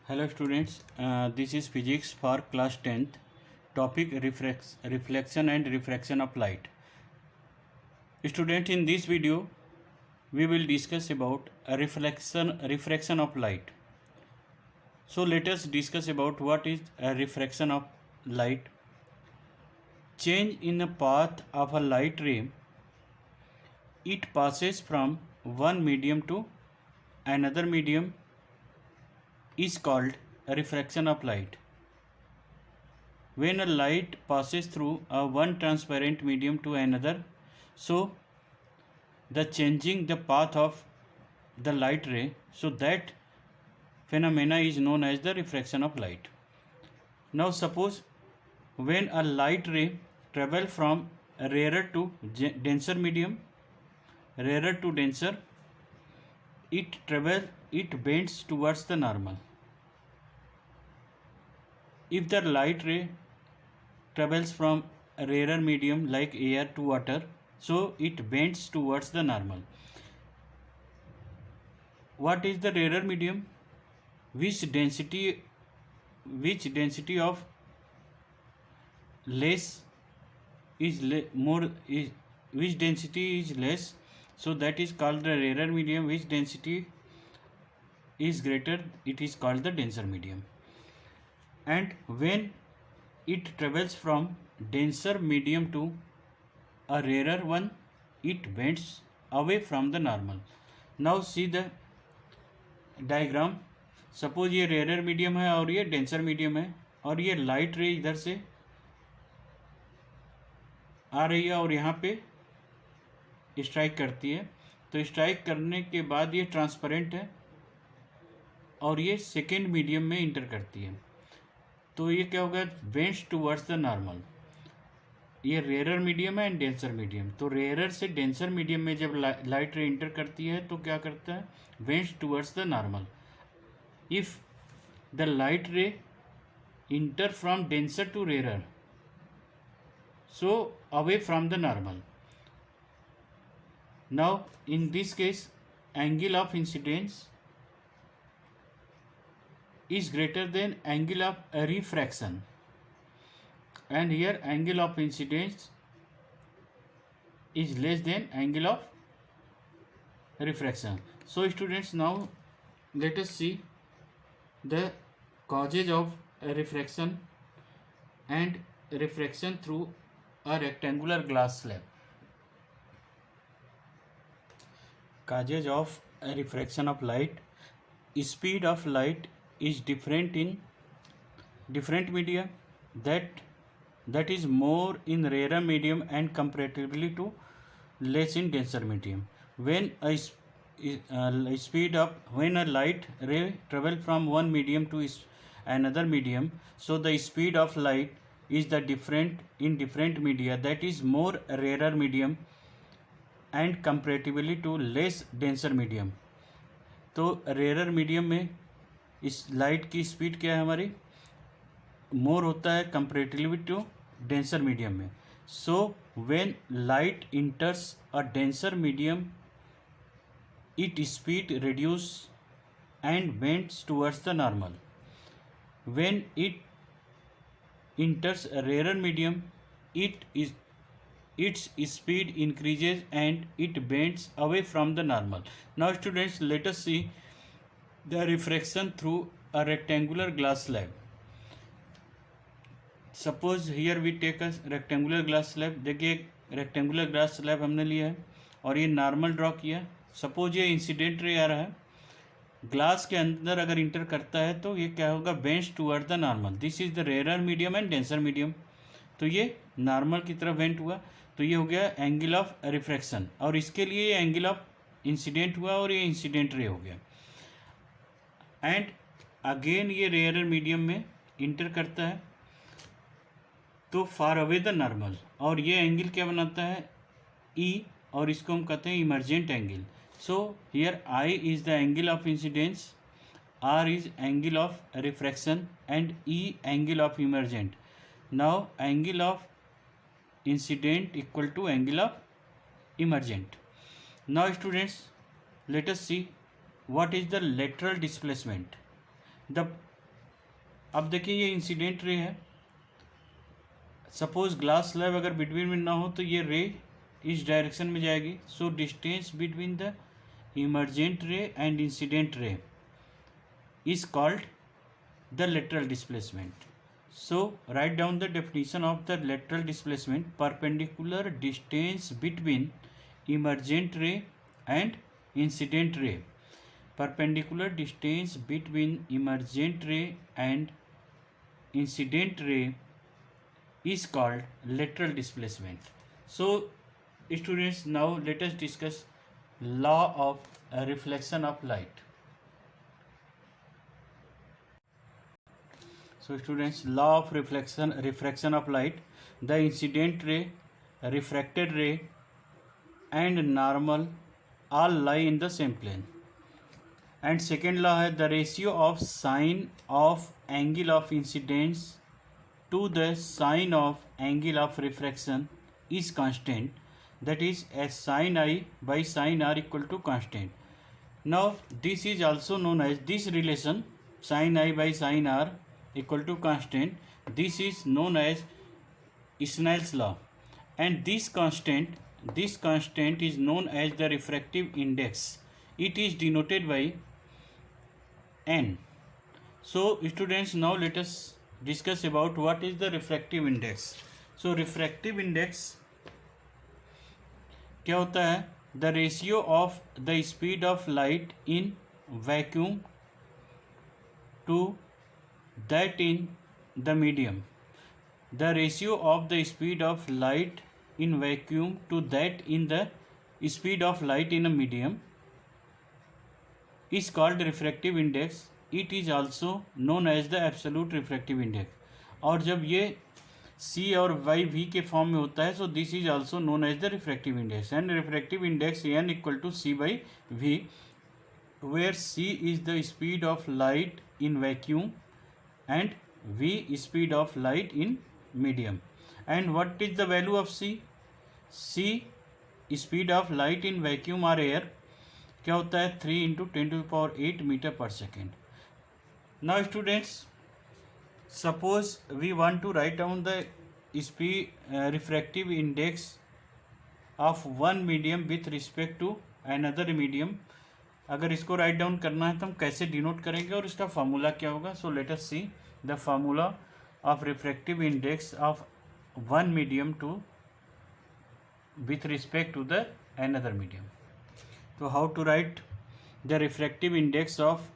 Hello students, this is physics for class 10th. Topic reflection and refraction of light. Student, in this video we will discuss about a refraction of light. So let us discuss about what is a refraction of light. Change in the path of a light ray. It passes from one medium to another medium is called a refraction of light. When a light passes through a one transparent medium to another, so the changing the path of the light ray, so that phenomena is known as the refraction of light. Now suppose when a light ray travel from rarer to denser medium, rarer to denser, it bends towards the normal. If the light ray travels from a rarer medium like air to water, so it bends towards the normal. What is the rarer medium? Which density of less is which density is less, so that is called the rarer medium. Which density is greater, it is called the denser medium. And when it travels from denser medium to a rarer one, it bends away from the normal. Now see the diagram. Suppose ये rare medium है और ये denser medium है, और ये light रे इधर से आ रही है और यहाँ पे स्ट्राइक करती है. तो स्ट्राइक करने के बाद ये ट्रांसपेरेंट है और ये सेकेंड मीडियम में इंटर करती है. तो ये क्या होगा, बेंड्स टूवर्ड्स द नॉर्मल. ये रेयर मीडियम है एंड डेंसर मीडियम. तो रेयर से डेंसर मीडियम में जब लाइट रे इंटर करती है तो क्या करता है, bends towards the normal. If the light ray enter from denser to rare, so away from the normal. Now in this case angle of incidence is greater than angle of refraction, and here angle of incidence is less than angle of refraction. So students, now let us see the causes of refraction and refraction through a rectangular glass slab. Causes of refraction of light. Speed of light is different in different media, that is more in rarer medium and comparatively to less in denser medium. When a light ray travel from one medium to another medium, so the speed of light is the different in different media, that is more rarer medium and comparatively to less denser medium. तो rare medium में इस light की speed क्या है हमारी, मोर होता है comparatively to denser medium में. So when light enters a denser medium, it speed reduce and bends towards the normal. When it enters a rare medium, its speed increases and it bends away from the normal. Now students, let us see the refraction through a rectangular glass slab. Suppose here we take a rectangular glass slab. देखिए rectangular glass slab हमने लिया है और ये normal draw किया. Suppose ये incident ray आ रहा है, ग्लास के अंदर अगर इंटर करता है तो ये क्या होगा, bends toward the normal. This is the rare medium and denser medium. तो ये नॉर्मल की तरफ बेंट हुआ, तो ये हो गया एंगल ऑफ रिफ्रैक्शन, और इसके लिए ये एंगल ऑफ इंसिडेंट हुआ और ये इंसिडेंट रे हो गया. एंड अगेन ये रेयर मीडियम में इंटर करता है तो फार अवे द नॉर्मल, और ये एंगल क्या बनाता है, ई, और इसको हम कहते हैं emergent angle. So here I is the angle of incidence, R is angle of refraction and E angle of emergent. Now angle of incident equal to angle of emergent. Now students, let us see what is the lateral displacement. The अब देखिए ये incident ray है, suppose glass slab अगर between में ना हो तो ये रे इस डायरेक्शन में जाएगी. So distance between the emergent रे and incident ray is called the lateral displacement. So write down the definition of the lateral displacement: perpendicular distance between emergent ray and incident ray. Perpendicular distance between emergent ray and incident ray is called lateral displacement. So students, now let us discuss law of reflection of light. So students, law of refraction of light: the incident ray, refracted ray and normal all lie in the same plane. And second law है, the ratio of sine of angle of incidence to the sine of angle of refraction is constant, that is as sin I by sin r equal to constant. Now this is also known as, this relation sin I by sin r equal to constant, this is known as Snell's law. And this constant is known as the refractive index. It is denoted by n. So students, now let us discuss about what is the refractive index. So refractive index क्या होता है? The ratio of the speed of light in vacuum to that in the medium. The ratio of the speed of light in vacuum to that in the speed of light in a medium is called refractive index. It is also known as the absolute refractive index. और जब ये C और V के form में होता है, so this is also known as the refractive index. And refractive index n equal to C by V, where C is the speed of light in vacuum and V speed of light in medium. And what is the value of C? C speed of light in vacuum or air क्या होता है? 3 × 10⁸ metre per second. Now students, suppose we want to write down the speed refractive index of one medium with respect to another medium. अगर इसको right down करना है तो हम कैसे डिनोट करेंगे और इसका फार्मूला क्या होगा? So let us see the formula of refractive index of one medium two with respect to the another medium. तो how to write the refractive index of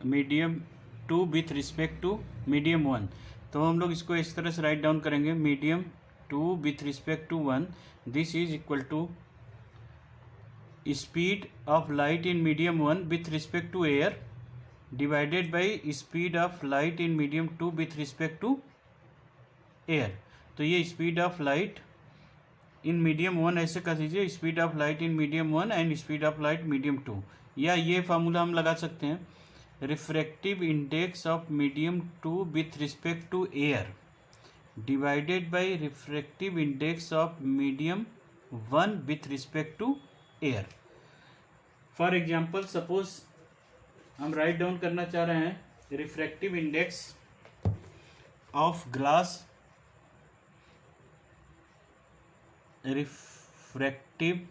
medium two with respect to medium one? तो हम लोग इसको इस तरह से write down करेंगे, medium two with respect to one, this is equal to speed of light in medium 1 with respect to air divided by speed of light in medium 2 with respect to air. तो ये speed of light in medium 1 ऐसे कर दीजिए, speed of light in medium 1 and speed of light medium 2. या ये formula हम लगा सकते हैं, refractive index of medium 2 with respect to air divided by refractive index of medium 1 with respect to air. For example, suppose हम write down करना चाह रहे हैं refractive index of glass, refractive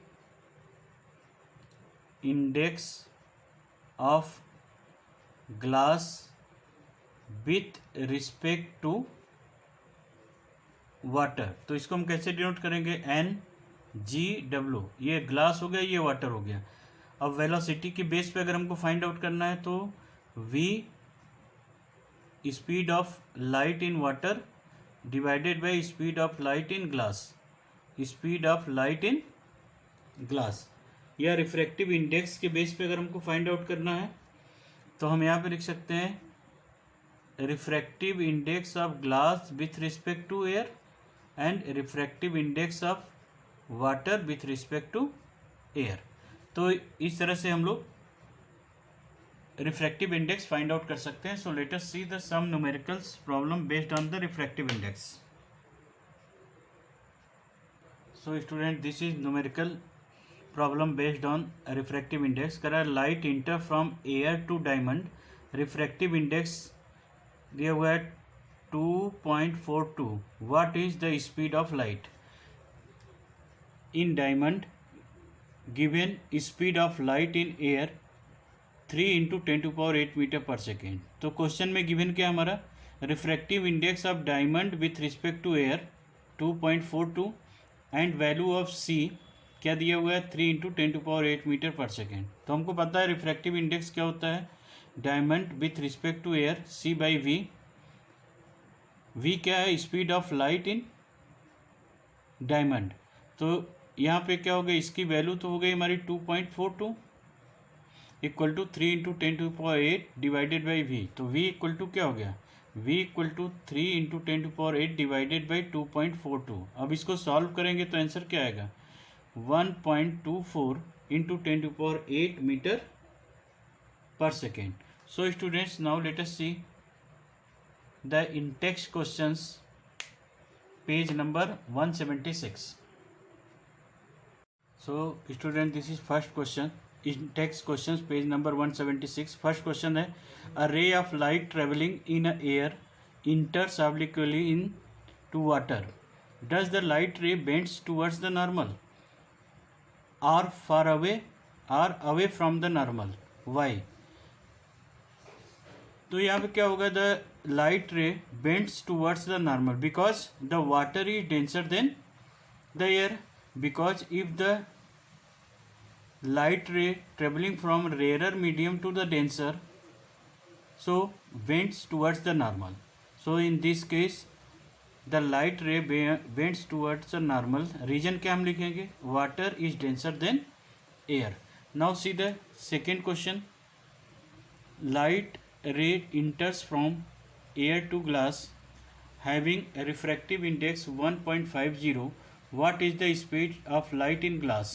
index of glass with respect to water. तो इसको हम कैसे denote करेंगे? NGW. ये ग्लास हो गया, ये वाटर हो गया. अब वेलोसिटी के बेस पे अगर हमको फाइंड आउट करना है तो V speed of light in water divided by speed of light in glass, speed of light in glass. या रिफ्रैक्टिव इंडेक्स के बेस पे अगर हमको फाइंड आउट करना है तो हम यहाँ पे लिख सकते हैं refractive index of glass with respect to air and refractive index of water with respect to air. तो इस तरह से हम लोग रिफ्रैक्टिव इंडेक्स फाइंड आउट कर सकते हैं. So let us see the some numericals problem based on the refractive index. So student, this is numerical problem based on refractive index. करा light enter from air to diamond, refractive index दिया हुआ है 2.42. What is the speed of light in diamond given speed of light in air 3 × 10⁸ metre per second. तो question में given क्या हमारा refractive index of diamond with respect to air 2.42 and value of C क्या दिया हुआ है 3 × 10⁸ metre per second. तो हमको पता है रिफ्रैक्टिव इंडेक्स क्या होता है diamond with respect to air C by V. V क्या है speed of light in diamond. तो यहाँ पे क्या हो गया इसकी वैल्यू तो हो गई हमारी 2.42 equal to 3 × 10⁸ divided by V. तो वी इक्वल टू क्या हो गया v equal to 3 × 10⁸ divided by 2.42. अब इसको सॉल्व करेंगे तो आंसर क्या आएगा 1.24 × 10⁸ metre per second. So students now let us see the in text questions page number 176. So student this is first question in text questions page number 176. First question है a ray of light traveling in a air enters obliquely into water. Does the light ray bends towards the normal or far away or away from the normal? Why? तो यहाँ पे क्या होगा the light ray bends towards the normal because the water is denser than the air. Because if the light ray traveling from rarer medium to the denser so bends towards the normal. So in this case the light ray bends towards the normal. Reason क्या हम लिखेंगे water is denser than air. Now see the second question. Light ray enters from air to glass having a refractive index 1.50. What is the speed of light in glass?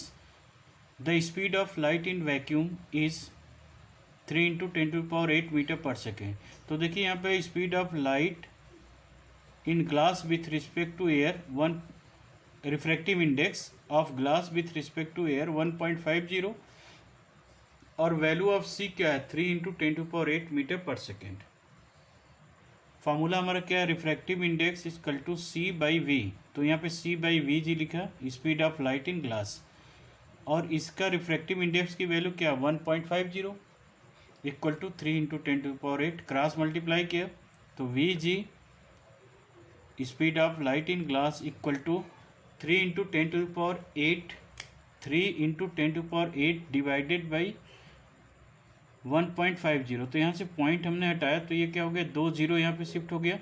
The speed of light in vacuum is 3 × 10⁸ metre per second. तो देखिए यहाँ पे speed of light in glass with respect to air one refractive index of glass with respect to air 1.50 और value of C क्या है 3 × 10⁸ metre per second. Formula हमारा क्या है refractive index equal to C by V. तो यहाँ पे C by V G लिखा speed of light in glass और इसका रिफ्रैक्टिव इंडेक्स की वैल्यू क्या 1.50 इक्वल टू 3 × 10⁸. क्रॉस मल्टीप्लाई किया तो V G speed of light in glass equal to 3 × 10⁸ 3 × 10⁸ divided by 1.50. तो यहाँ से पॉइंट हमने हटाया तो ये क्या हो गया 2 0 यहाँ पे शिफ्ट हो गया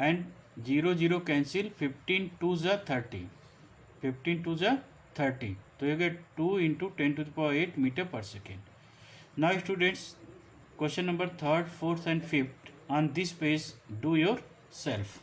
एंड 0 0 कैंसिल 15 2 × 30 15 2 × 30. तो ये हो गया 2 × 10⁸ metre per second. Now students question number 3rd 4th and 5th on this page do yourself.